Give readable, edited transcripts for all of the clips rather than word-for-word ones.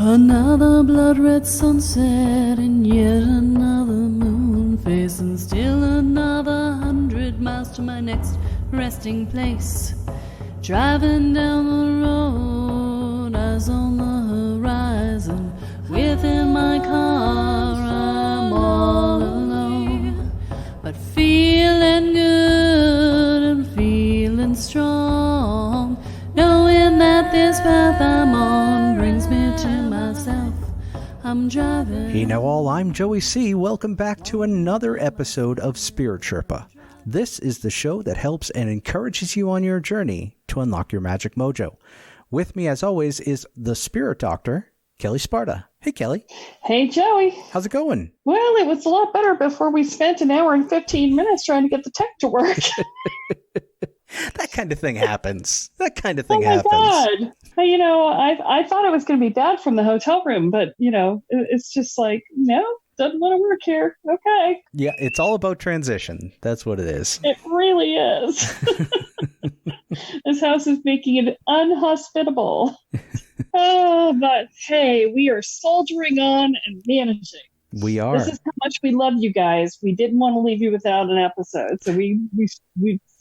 Another blood-red sunset and yet another moon face, and still another 100 miles to my next resting place. Driving down the road, eyes on the horizon. Within my car, I'm all alone, but feeling good and feeling strong, knowing that this path I'm on brings me to myself. I'm driving. Hey now all, I'm Joey C. Welcome back to another episode of Spirit Sherpa. This is the show that helps and encourages you on your journey to unlock your magic mojo. With me, as always, is the Spirit Doctor, Kelle Sparta. Hey, Kelly. Hey, Joey. How's it going? Well, it was a lot better before we spent an hour and 15 minutes trying to get the tech to work. That kind of thing happens. Oh, my God. You know, I thought it was going to be bad from the hotel room, but, you know, it's just like, no, doesn't want to work here. Okay. Yeah, it's all about transition. That's what it is. It really is. This house is making it unhospitable. Oh, but hey, we are soldiering on and managing. We are. This is how much we love you guys. We didn't want to leave you without an episode, so we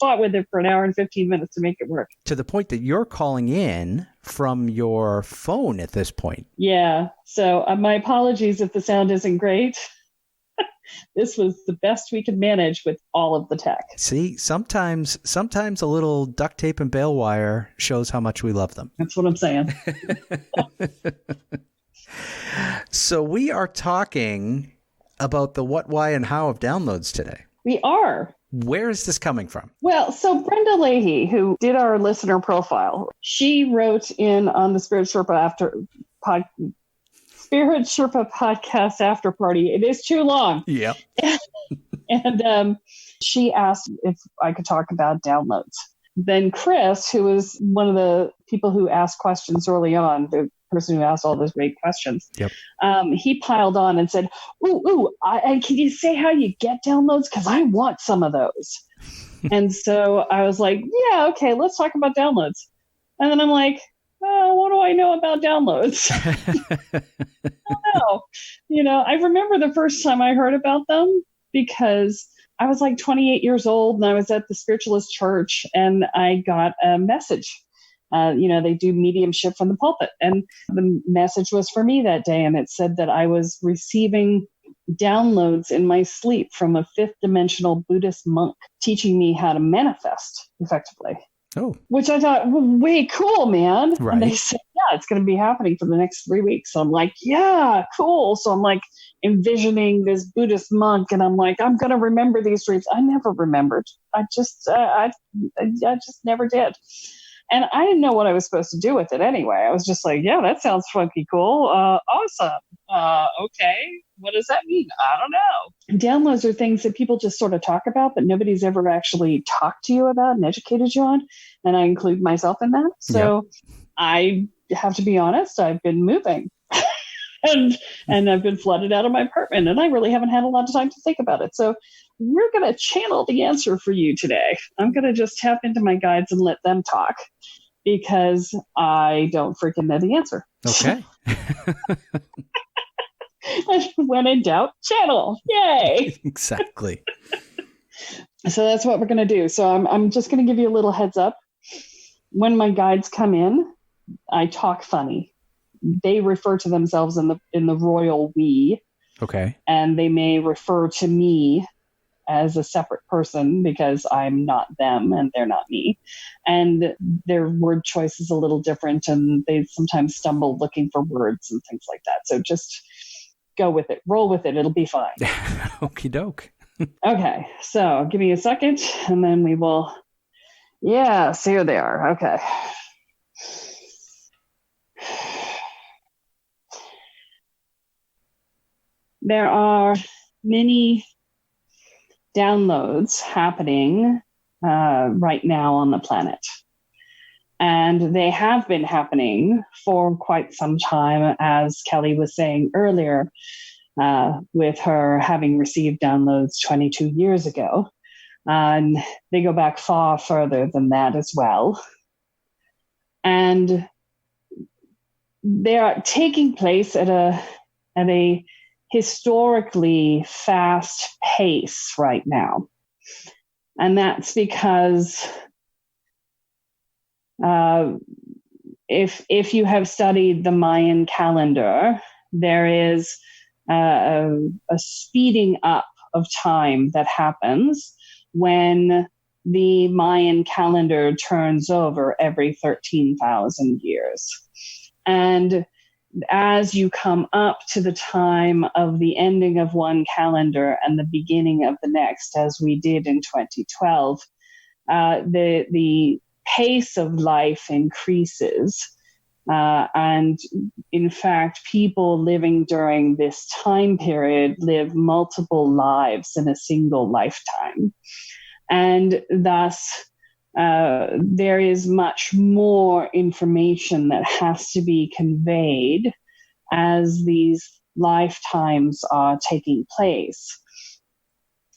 fought with it for an hour and 15 minutes to make it work. To the point that you're calling in from your phone at this point. Yeah. So my apologies if the sound isn't great. This was the best we could manage with all of the tech. See, sometimes a little duct tape and bale wire shows how much we love them. That's what I'm saying. So we are talking about the what, why, and how of downloads today. We are. Where is this coming from? Well, so Brenda Leahy, who did our listener profile, she wrote in on the Spirit Sherpa podcast after party. It is too long. Yeah. And she asked if I could talk about downloads. Then Chris, who was one of the people who asked questions early on, the person who asked all those great questions, yep. He piled on and said, and can you say how you get downloads? Because I want some of those. And so I was like, yeah, okay, let's talk about downloads. And then I'm like, what do I know about downloads? I don't know. You know, I remember the first time I heard about them because I was like 28 years old and I was at the spiritualist church and I got a message. They do mediumship from the pulpit. And the message was for me that day. And it said that I was receiving downloads in my sleep from a fifth dimensional Buddhist monk teaching me how to manifest effectively. Oh. Which I thought, way cool, man. Right. And they said, yeah, it's going to be happening for the next 3 weeks. So I'm like, yeah, cool. So I'm like envisioning this Buddhist monk and I'm like, I'm going to remember these dreams. I never remembered. I just never did. And I didn't know what I was supposed to do with it anyway. I was just like, yeah, that sounds funky cool. Awesome. Okay. What does that mean? I don't know. Downloads are things that people just sort of talk about, but nobody's ever actually talked to you about and educated you on. And I include myself in that. So yep. I have to be honest, I've been moving. and I've been flooded out of my apartment and I really haven't had a lot of time to think about it. So we're going to channel the answer for you today. I'm going to just tap into my guides and let them talk because I don't freaking know the answer. Okay. When in doubt, channel. Yay. Exactly. So that's what we're going to do. So I'm just going to give you a little heads up. When my guides come in, I talk funny. They refer to themselves in the royal we. Okay. And they may refer to me as a separate person because I'm not them and they're not me. And their word choice is a little different and they sometimes stumble looking for words and things like that. So just go with it. Roll with it. It'll be fine. Okie doke. Okay. So give me a second and then we will. Yes, here they are. Okay. There are many downloads happening right now on the planet. And they have been happening for quite some time, as Kelly was saying earlier, with her having received downloads 22 years ago. And they go back far further than that as well. And they are taking place at a historically fast pace right now. And that's because if you have studied the Mayan calendar, there is a speeding up of time that happens when the Mayan calendar turns over every 13,000 years. And as you come up to the time of the ending of one calendar and the beginning of the next, as we did in 2012, the pace of life increases. And in fact, people living during this time period live multiple lives in a single lifetime. And thus, there is much more information that has to be conveyed as these lifetimes are taking place.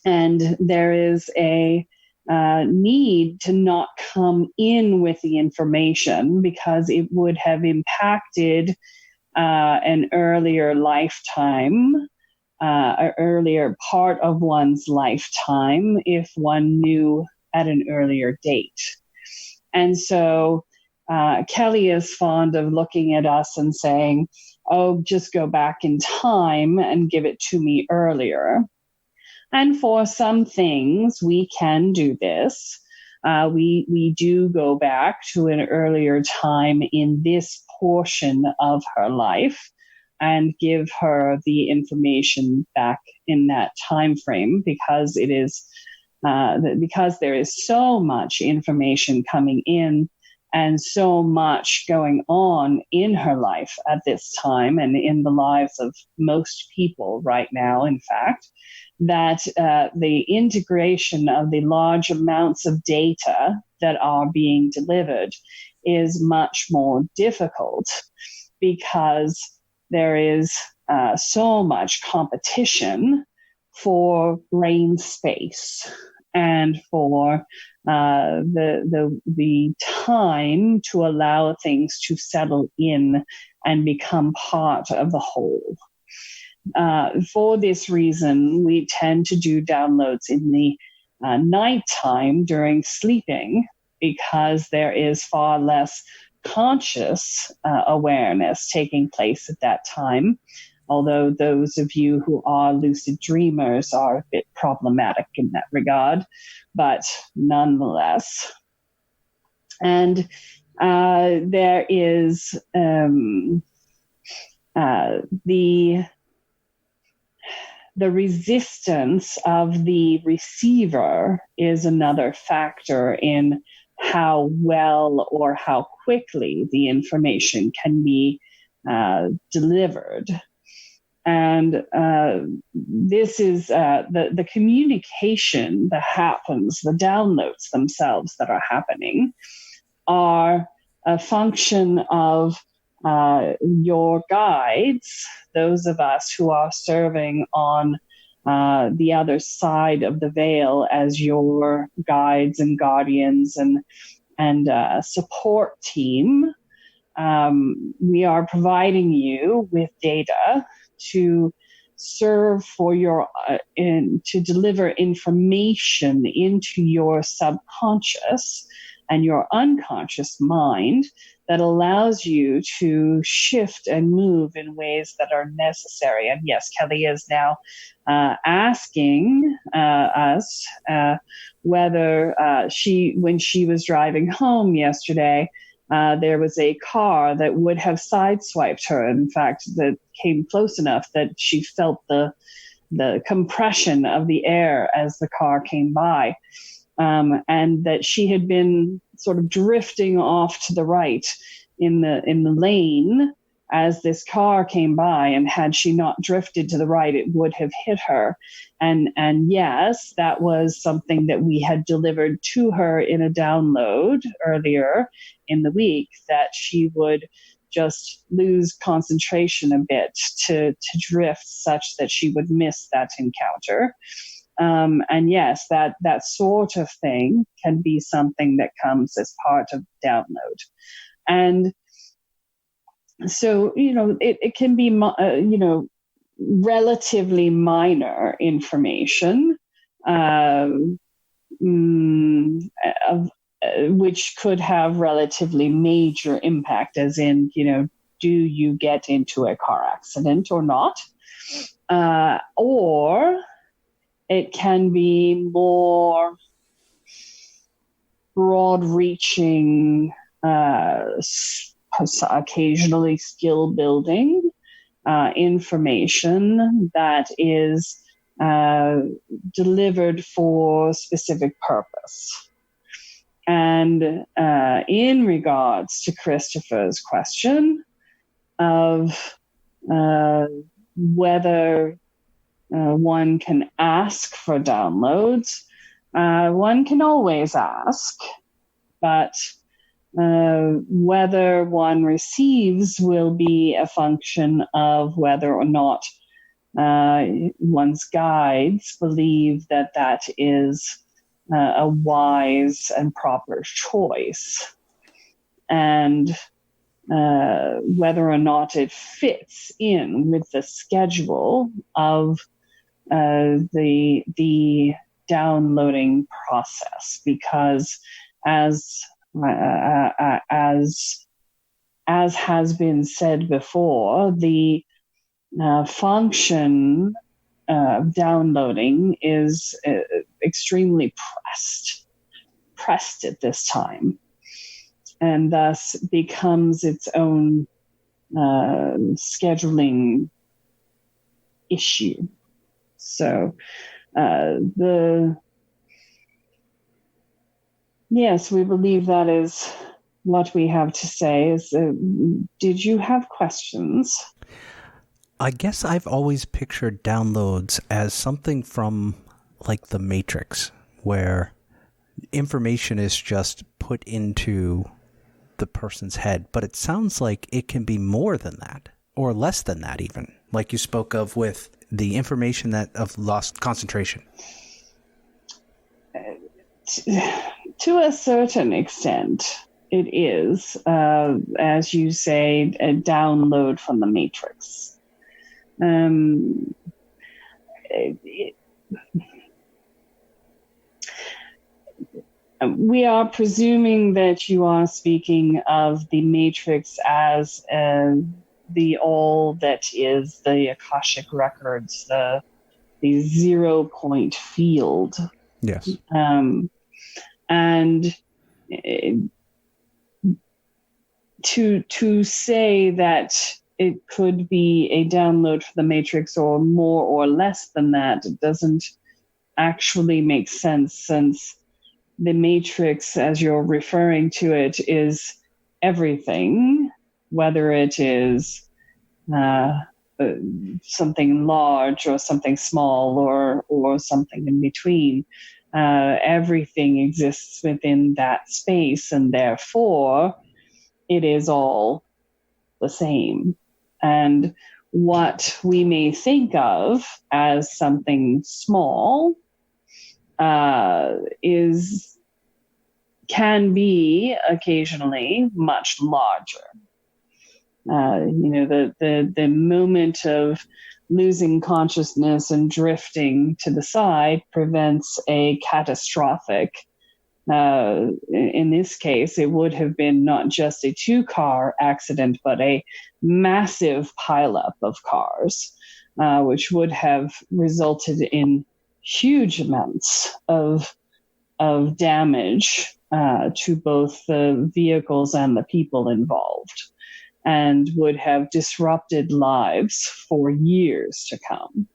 And there is a need to not come in with the information because it would have impacted an earlier lifetime, an earlier part of one's lifetime if one knew at an earlier date. And so Kelly is fond of looking at us and saying, oh, just go back in time and give it to me earlier. And for some things, we can do this. We do go back to an earlier time in this portion of her life and give her the information back in that time frame because it is because there is so much information coming in and so much going on in her life at this time and in the lives of most people right now, in fact, that the integration of the large amounts of data that are being delivered is much more difficult because there is so much competition for brain space and for the time to allow things to settle in and become part of the whole. For this reason, we tend to do downloads in the nighttime during sleeping because there is far less conscious awareness taking place at that time. Although those of you who are lucid dreamers are a bit problematic in that regard, but nonetheless. And there is the resistance of the receiver is another factor in how well or how quickly the information can be delivered. And this is the communication that happens, the downloads themselves that are happening are a function of your guides, those of us who are serving on the other side of the veil as your guides and guardians and support team. We are providing you with data to serve for your to deliver information into your subconscious and your unconscious mind that allows you to shift and move in ways that are necessary. And yes, Kelly is now asking us whether when she was driving home yesterday, there was a car that would have sideswiped her. In fact, that came close enough that she felt the compression of the air as the car came by, and that she had been sort of drifting off to the right in the lane as this car came by. And had she not drifted to the right, it would have hit her. And yes, that was something that we had delivered to her in a download earlier in the week, that she would just lose concentration a bit to drift such that she would miss that encounter. And yes, that sort of thing can be something that comes as part of download. And So, it can be, relatively minor information, which could have relatively major impact, as in, do you get into a car accident or not? Or it can be more broad-reaching, occasionally skill-building information that is delivered for specific purpose. And in regards to Christopher's question of whether one can ask for downloads, one can always ask, but whether one receives will be a function of whether or not one's guides believe that that is a wise and proper choice, and whether or not it fits in with the schedule of the downloading process. Because as has been said before, the function of downloading is extremely pressed at this time, and thus becomes its own scheduling issue. So yes, we believe that is what we have to say. Did you have questions? I guess I've always pictured downloads as something from like the Matrix, where information is just put into the person's head, but it sounds like it can be more than that, or less than that even, like you spoke of with the information that of lost concentration. To a certain extent, it is, as you say, a download from the Matrix. We are presuming that you are speaking of the Matrix as the all that is the Akashic records, the 0-point field. Yes. And to say that it could be a download for the Matrix or more or less than that, it doesn't actually make sense, since the Matrix, as you're referring to it, is everything, whether it is something large or something small or something in between. Everything exists within that space, and therefore it is all the same. And what we may think of as something small can be occasionally much larger. The moment of losing consciousness and drifting to the side prevents a catastrophic. In this case, it would have been not just a 2-car accident, but a massive pileup of cars, which would have resulted in huge amounts of damage to both the vehicles and the people involved, and would have disrupted lives for years to come.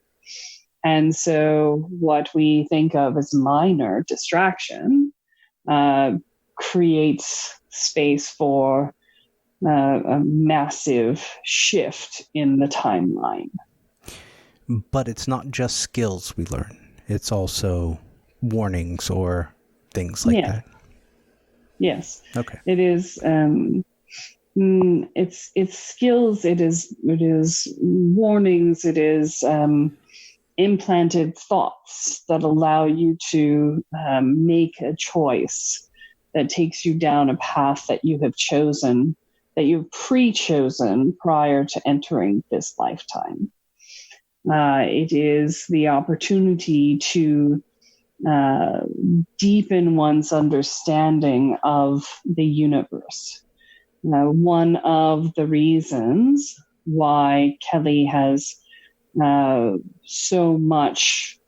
And so what we think of as minor distraction creates space for a massive shift in the timeline. But it's not just skills we learn. It's also warnings or things like that. Yes. Okay. It is. It's skills. It is warnings. It is implanted thoughts that allow you to make a choice that takes you down a path that you have chosen, that you've pre-chosen prior to entering this lifetime. It is the opportunity to deepen one's understanding of the universe. One of the reasons why Kelle has so much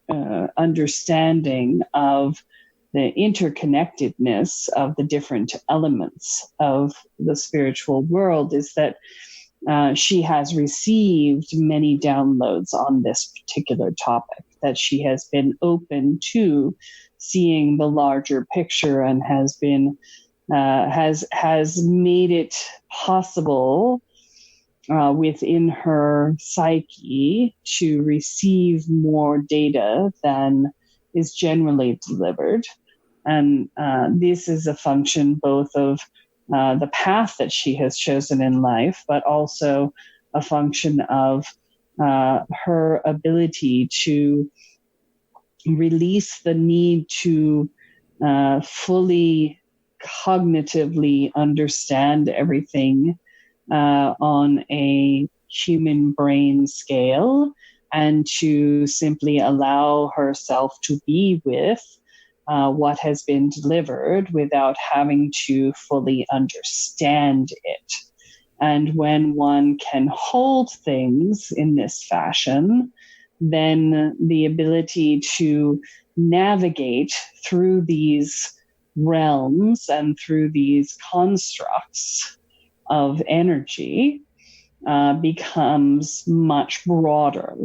understanding of the interconnectedness of the different elements of the spiritual world is that she has received many downloads on this particular topic, that she has been open to seeing the larger picture and has been has made it possible within her psyche to receive more data than is generally delivered. And this is a function both of the path that she has chosen in life, but also a function of her ability to release the need to fully cognitively understand everything on a human brain scale, and to simply allow herself to be with what has been delivered without having to fully understand it. And when one can hold things in this fashion, then the ability to navigate through these realms and through these constructs of energy becomes much broader,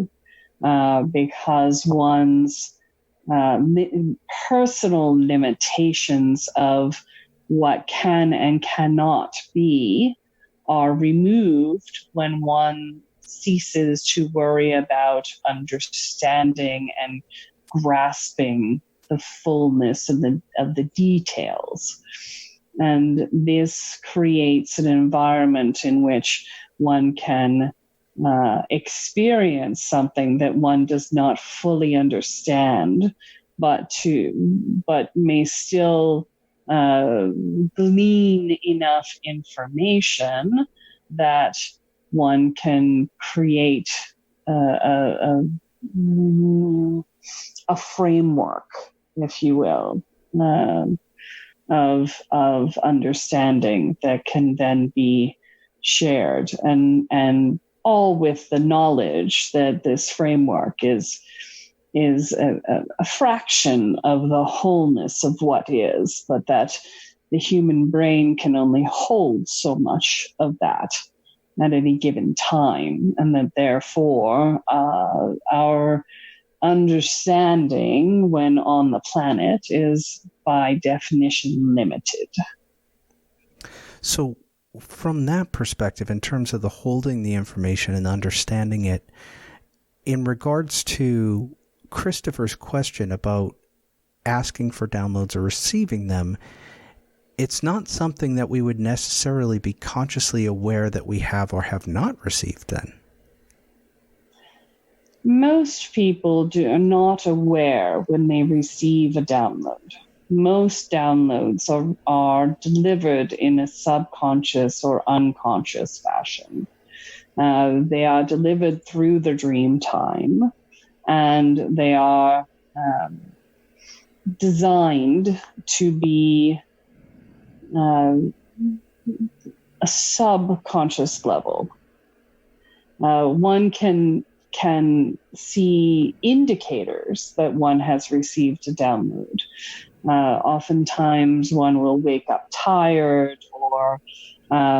because one's personal limitations of what can and cannot be are removed when one ceases to worry about understanding and grasping the fullness of the details. And this creates an environment in which one can experience something that one does not fully understand, but may still glean enough information that one can create a framework, if you will, of understanding that can then be shared, and all with the knowledge that this framework is a fraction of the wholeness of what is, but that the human brain can only hold so much of that at any given time, and that therefore our understanding when on the planet is by definition limited. So from that perspective, in terms of the holding the information and understanding it, in regards to Christopher's question about asking for downloads or receiving them, it's not something that we would necessarily be consciously aware that we have or have not received then. Most people are not aware when they receive a download. Most downloads are delivered in a subconscious or unconscious fashion. They are delivered through the dream time, and they are designed to be a subconscious level. One can see indicators that one has received a download. Oftentimes one will wake up tired, or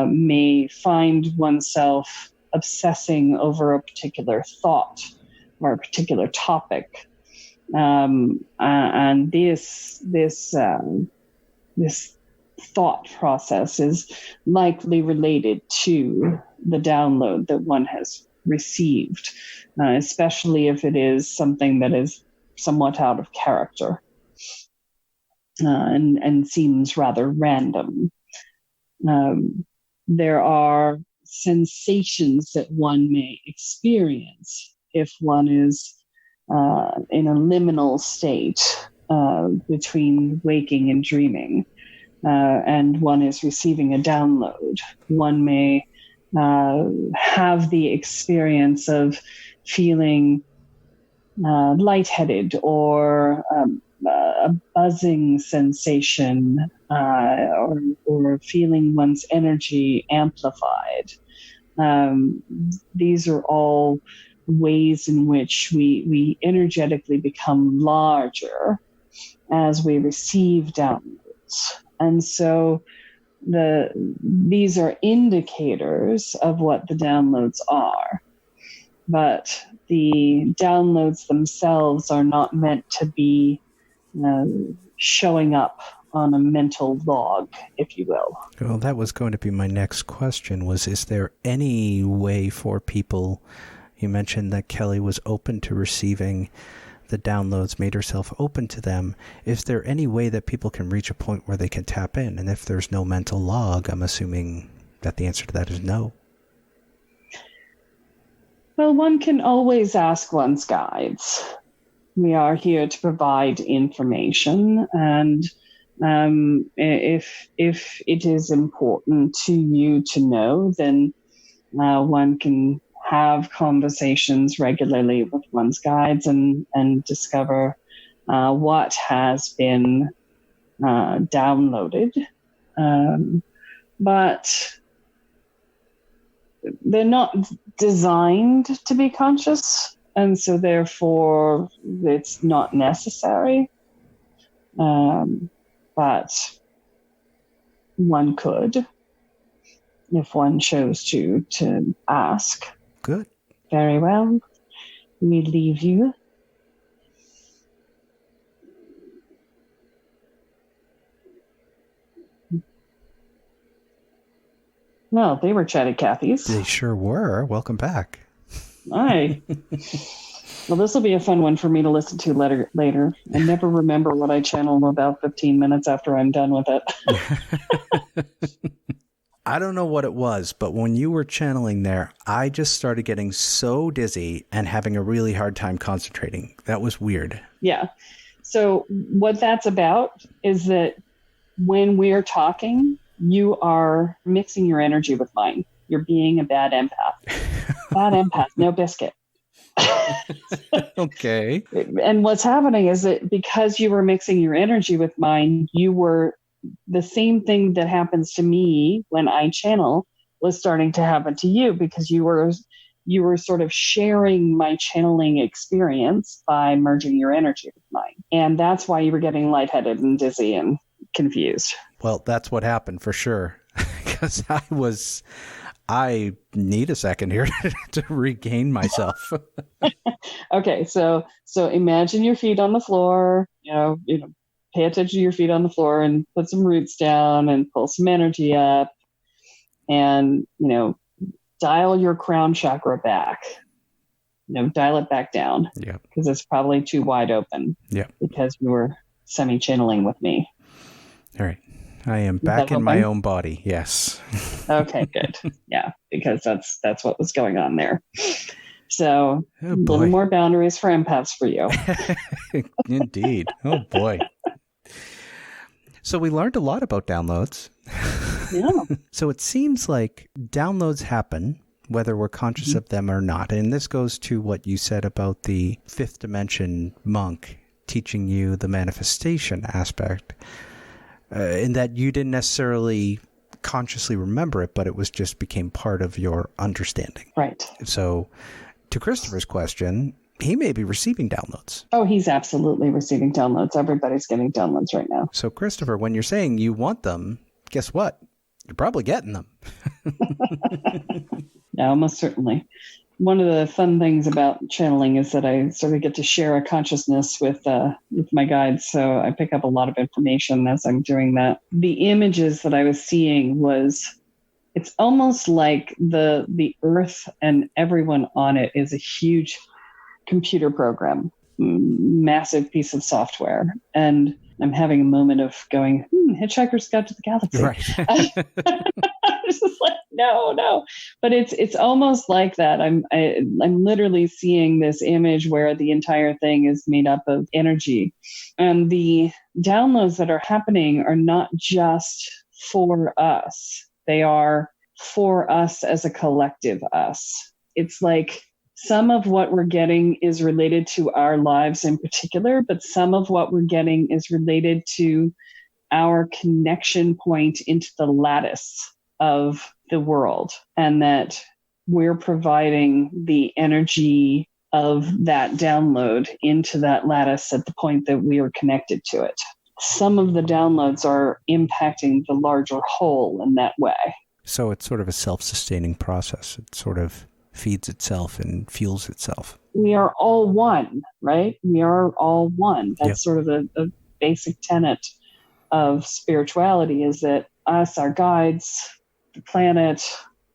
may find oneself obsessing over a particular thought or a particular topic. And this thought process is likely related to the download that one has received, especially if it is something that is somewhat out of character and seems rather random. There are sensations that one may experience if one is in a liminal state between waking and dreaming. and one is receiving a download. One may have the experience of feeling lightheaded or a buzzing sensation, or feeling one's energy amplified. These are all ways in which we energetically become larger as we receive downloads. And so these are indicators of what the downloads are. But the downloads themselves are not meant to be showing up on a mental log, if you will. Well, that was going to be my next question, is there any way for people, you mentioned that Kelle was open to receiving the downloads, made herself open to them. Is there any way that people can reach a point where they can tap in? And if there's no mental log, I'm assuming that the answer to that is no. Well, one can always ask one's guides. We are here to provide information, and if it is important to you to know, then one can have conversations regularly with one's guides and discover what has been downloaded. But they're not designed to be conscious, and so therefore it's not necessary. But one could, if one chose to ask. Good. Very well. We leave you. Well, they were chatty Cathy's. They sure were. Welcome back. Aye. Well, this will be a fun one for me to listen to later. I never remember what I channeled about 15 minutes after I'm done with it. I don't know what it was, but when you were channeling there, I just started getting so dizzy and having a really hard time concentrating. That was weird. Yeah. So what that's about is that when we're talking, you are mixing your energy with mine. You're being a bad empath. Bad empath, no biscuit. Okay. And what's happening is that because you were mixing your energy with mine, you were the same thing that happens to me when I channel was starting to happen to you, because you were sort of sharing my channeling experience by merging your energy with mine. And that's why you were getting lightheaded and dizzy and confused. Well, that's what happened for sure. Because I need a second here to regain myself. Okay, so imagine your feet on the floor, pay attention to your feet on the floor and put some roots down and pull some energy up and, dial your crown chakra back, dial it back down. Yeah. Because it's probably too wide open. Yeah. Because you were semi-channeling with me. All right. I am back in my own body. Yes. Okay, good. Yeah, because that's what was going on there. So a little more boundaries for empaths for you. Indeed. Oh, boy. So we learned a lot about downloads. Yeah. So it seems like downloads happen whether we're conscious of them or not. And this goes to what you said about the fifth dimension monk teaching you the manifestation aspect. In that you didn't necessarily consciously remember it, but it was just became part of your understanding. Right. So to Christopher's question, he may be receiving downloads. Oh, he's absolutely receiving downloads. Everybody's getting downloads right now. So Christopher, when you're saying you want them, guess what? You're probably getting them. Yeah, almost certainly. One of the fun things about channeling is that I sort of get to share a consciousness with my guides. So I pick up a lot of information as I'm doing that. The images that I was seeing it's almost like the earth and everyone on it is a huge computer program, massive piece of software. And I'm having a moment of going, Hitchhiker's Guide to the Galaxy. Right. just like, no. But it's almost like that. I'm literally seeing this image where the entire thing is made up of energy. And the downloads that are happening are not just for us. They are for us as a collective us. It's like some of what we're getting is related to our lives in particular, but some of what we're getting is related to our connection point into the lattice of the world, and that we're providing the energy of that download into that lattice at the point that we are connected to it. Some of the downloads are impacting the larger whole in that way. So it's sort of a self-sustaining process. It sort of feeds itself and fuels itself. We are all one, right? We are all one. That's sort of a basic tenet of spirituality, is that us, our guides, the planet,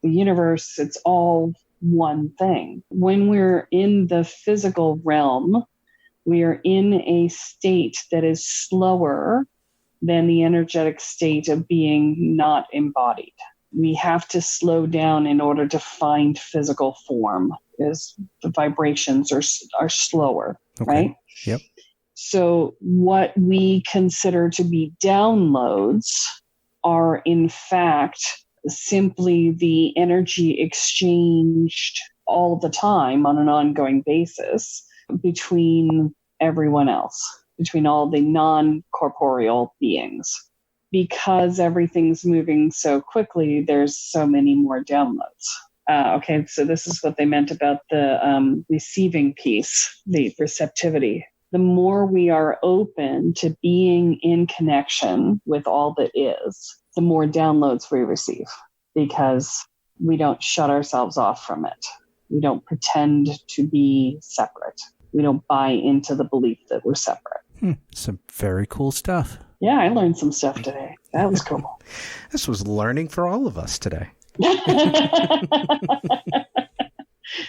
the universe, it's all one thing. When we're in the physical realm, we are in a state that is slower than the energetic state of being not embodied. We have to slow down in order to find physical form, as the vibrations are slower, right? Yep. So what we consider to be downloads are in fact simply the energy exchanged all the time on an ongoing basis between everyone else, between all the non-corporeal beings. Because everything's moving so quickly, there's so many more downloads. Okay, so this is what they meant about the receiving piece, the receptivity. The more we are open to being in connection with all that is, the more downloads we receive, because we don't shut ourselves off from it. We don't pretend to be separate. We don't buy into the belief that we're separate. Some very cool stuff. Yeah, I learned some stuff today. That was cool. This was learning for all of us today.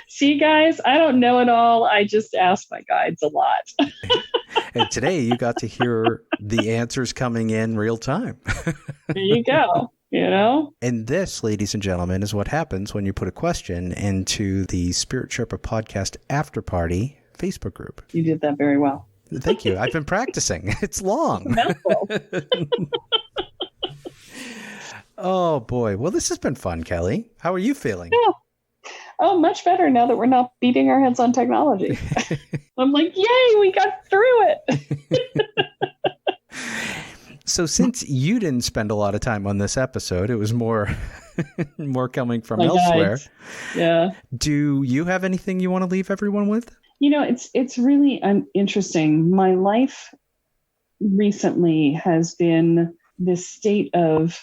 See, guys, I don't know it all. I just ask my guides a lot. And today you got to hear the answers coming in real time. There you go. You know? And this, ladies and gentlemen, is what happens when you put a question into the Spirit Sherpa Podcast After Party Facebook group. You did that very well. Thank you. I've been practicing. It's long. Oh, boy. Well, this has been fun, Kelly. How are you feeling? Yeah. Oh, much better now that we're not beating our heads on technology. I'm like, yay, we got through it. So since you didn't spend a lot of time on this episode, it was more coming from elsewhere. Guides. Yeah. Do you have anything you want to leave everyone with? You know, it's really interesting. My life recently has been this state of,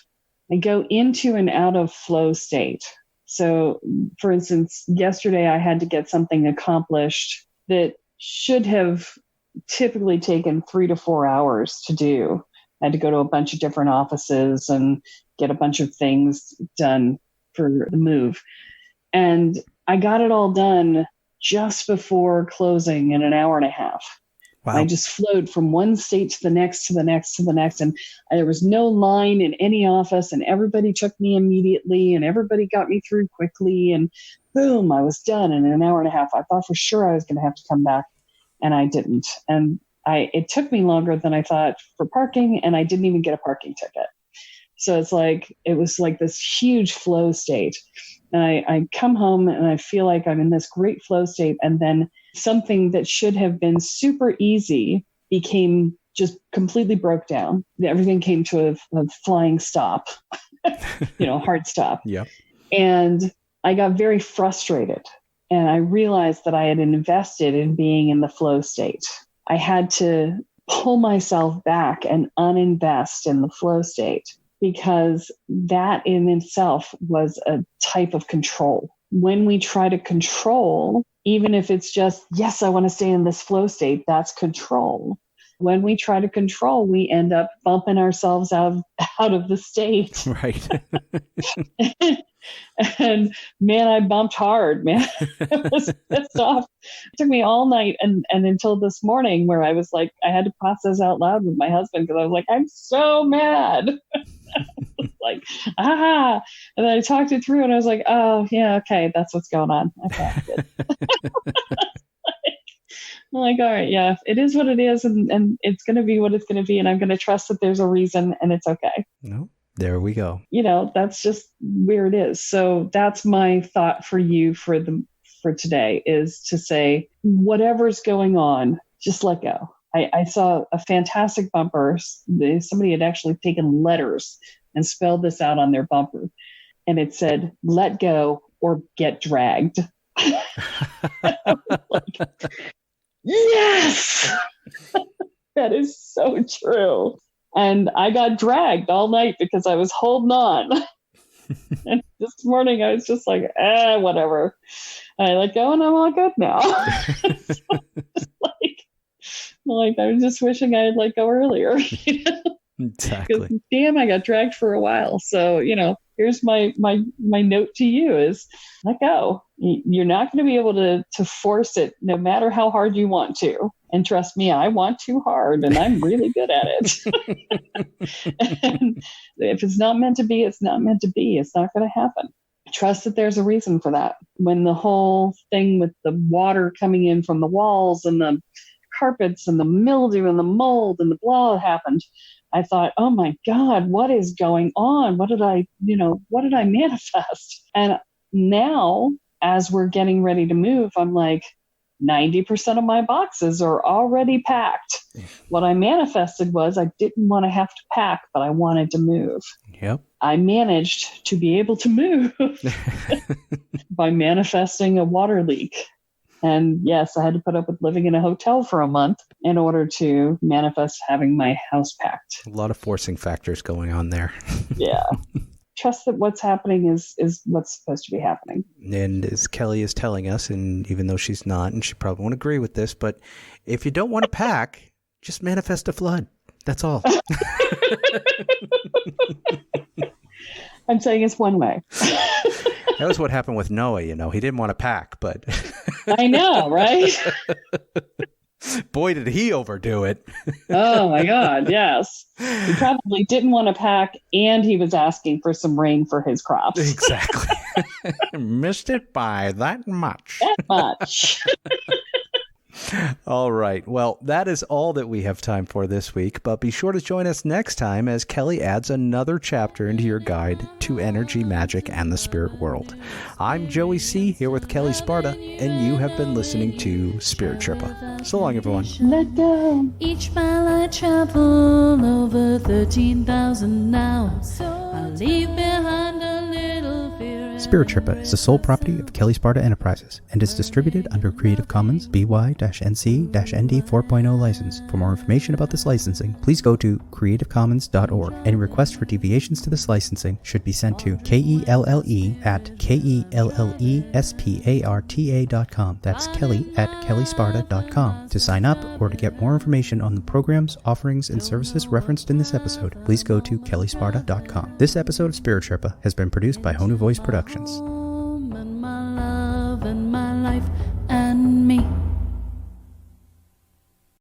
I go into and out of flow state. So, for instance, yesterday I had to get something accomplished that should have typically taken 3 to 4 hours to do. I had to go to a bunch of different offices and get a bunch of things done for the move. And I got it all done just before closing in an hour and a half. Wow. I just flowed from one state to the next, to the next, to the next. And there was no line in any office, and everybody took me immediately, and everybody got me through quickly. And boom, I was done in an hour and a half. I thought for sure I was going to have to come back, and I didn't. And it took me longer than I thought for parking, and I didn't even get a parking ticket. So it was like this huge flow state. And I come home and I feel like I'm in this great flow state. And then something that should have been super easy became just completely broke down. Everything came to a flying stop, hard stop. Yeah. And I got very frustrated. And I realized that I had invested in being in the flow state. I had to pull myself back and uninvest in the flow state, because that in itself was a type of control. When we try to control, even if it's just, yes, I want to stay in this flow state, that's control. When we try to control, we end up bumping ourselves out of the state. Right. And man, I bumped hard, man. I was pissed off. It took me all night and until this morning where I was like, I had to process out loud with my husband because I was like, I'm so mad. Like, and then I talked it through and I was like, oh yeah, okay, that's what's going on. Okay, good. I'm like, all right, yeah, it is what it is, and it's going to be what it's going to be, and I'm going to trust that there's a reason, and it's okay. No, there we go. That's just where it is. So that's my thought for you for today, is to say, whatever's going on, just let go. I saw a fantastic bumper. Somebody had actually taken letters and spelled this out on their bumper, and it said, "Let go or get dragged." Like, yes, that is so true. And I got dragged all night because I was holding on. And this morning I was just like, whatever. And I let go and I'm all good now. So just like I was just wishing I had let go earlier. Exactly. Damn, I got dragged for a while. So, here's my note to you is let go. You're not going to be able to force it no matter how hard you want to. And trust me, I want too hard and I'm really good at it. And if it's not meant to be, it's not meant to be. It's not going to happen. Trust that there's a reason for that. When the whole thing with the water coming in from the walls and the carpets and the mildew and the mold and the blah happened, I thought, oh my God, what is going on? What did I manifest? And now, as we're getting ready to move, I'm like, 90% of my boxes are already packed. What I manifested was I didn't want to have to pack, but I wanted to move. Yep. I managed to be able to move by manifesting a water leak. And yes, I had to put up with living in a hotel for a month in order to manifest having my house packed. A lot of forcing factors going on there. Yeah. Trust that what's happening is what's supposed to be happening. And as Kelly is telling us, and even though she's not, and she probably won't agree with this, but if you don't want to pack, just manifest a flood. That's all. I'm saying it's one way. That was what happened with Noah, He didn't want to pack, but... I know, right? Boy, did he overdo it. Oh, my God, yes. He probably didn't want to pack, and he was asking for some rain for his crops. Exactly. Missed it by that much. That much. All right. Well, that is all that we have time for this week, but be sure to join us next time as Kelly adds another chapter into your guide to energy, magic, and the spirit world. I'm Joey C. here with Kelle Sparta, and you have been listening to Spirit Sherpa. So long, everyone. Let go. Each mile I travel over 13,000 now. I leave behind a little fear. Spirit Sherpa is the sole property of Kelle Sparta Enterprises and is distributed under Creative Commons BY-NC-ND 4.0 license. For more information about this licensing, please go to creativecommons.org. Any requests for deviations to this licensing should be sent to KELLE@KELLESPARTA.com. That's Kelly@KelleSparta.com. To sign up or to get more information on the programs, offerings, and services referenced in this episode, please go to KelleSparta.com. This episode of Spirit Sherpa has been produced by Honu Voice Productions.